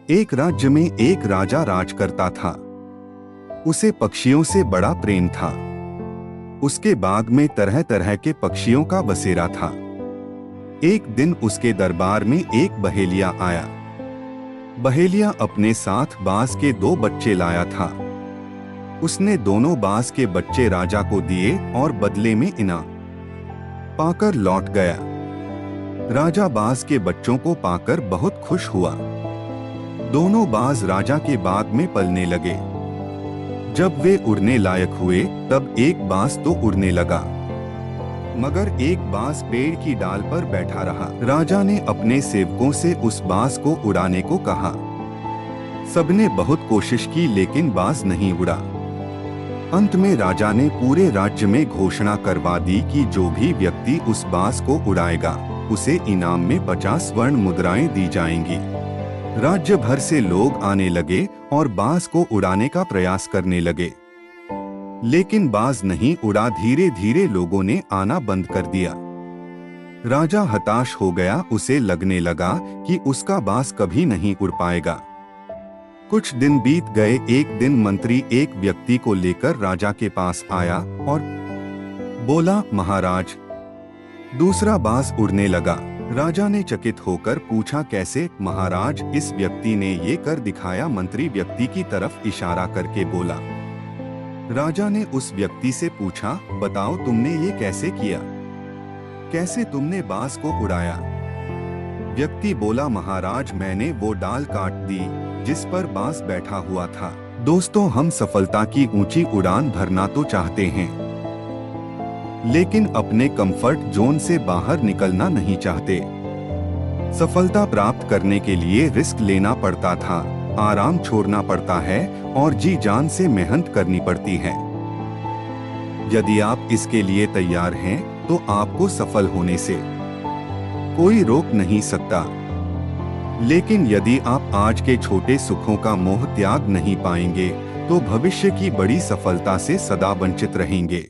एक राज्य में एक राजा राज करता था। उसे पक्षियों से बड़ा प्रेम था। उसके बाग में तरह तरह के पक्षियों का बसेरा था। एक दिन उसके दरबार में एक बहेलिया आया। बहेलिया अपने साथ बाज के 2 बच्चे लाया था। उसने दोनों बाज के बच्चे राजा को दिए और बदले में इनाम पाकर लौट गया। राजा बाज के बच्चों को पाकर बहुत खुश हुआ। दोनों बाज राजा के बाग में पलने लगे। जब वे उड़ने लायक हुए तब एक बाज तो उड़ने लगा, मगर एक बाज पेड़ की डाल पर बैठा रहा। राजा ने अपने सेवकों से उस बाज को उड़ाने को कहा। सबने बहुत कोशिश की लेकिन बाज नहीं उड़ा। अंत में राजा ने पूरे राज्य में घोषणा करवा दी कि जो भी व्यक्ति उस बाज को उड़ाएगा उसे इनाम में 50 स्वर्ण मुद्राएं दी जाएंगी। राज्य भर से लोग आने लगे और बाज को उड़ाने का प्रयास करने लगे, लेकिन बाज नहीं उड़ा। धीरे धीरे लोगों ने आना बंद कर दिया। राजा हताश हो गया। उसे लगने लगा कि उसका बाज कभी नहीं उड़ पाएगा। कुछ दिन बीत गए। एक दिन मंत्री एक व्यक्ति को लेकर राजा के पास आया और बोला, महाराज, दूसरा बाज उड़ने लगा। राजा ने चकित होकर पूछा, कैसे? महाराज, इस व्यक्ति ने ये कर दिखाया। मंत्री व्यक्ति की तरफ इशारा करके बोला। राजा ने उस व्यक्ति से पूछा, बताओ तुमने ये कैसे किया? कैसे तुमने बाज को उड़ाया? व्यक्ति बोला, महाराज, मैंने वो डाल काट दी जिस पर बाज बैठा हुआ था। दोस्तों, हम सफलता की ऊंची उड़ान भरना तो चाहते हैं, लेकिन अपने कंफर्ट जोन से बाहर निकलना नहीं चाहते। सफलता प्राप्त करने के लिए रिस्क लेना पड़ता था, आराम छोड़ना पड़ता है और जी जान से मेहनत करनी पड़ती है। यदि आप इसके लिए तैयार हैं, तो आपको सफल होने से कोई रोक नहीं सकता। लेकिन यदि आप आज के छोटे सुखों का मोह त्याग नहीं पाएंगे, तो भविष्य की बड़ी सफलता से सदा वंचित रहेंगे।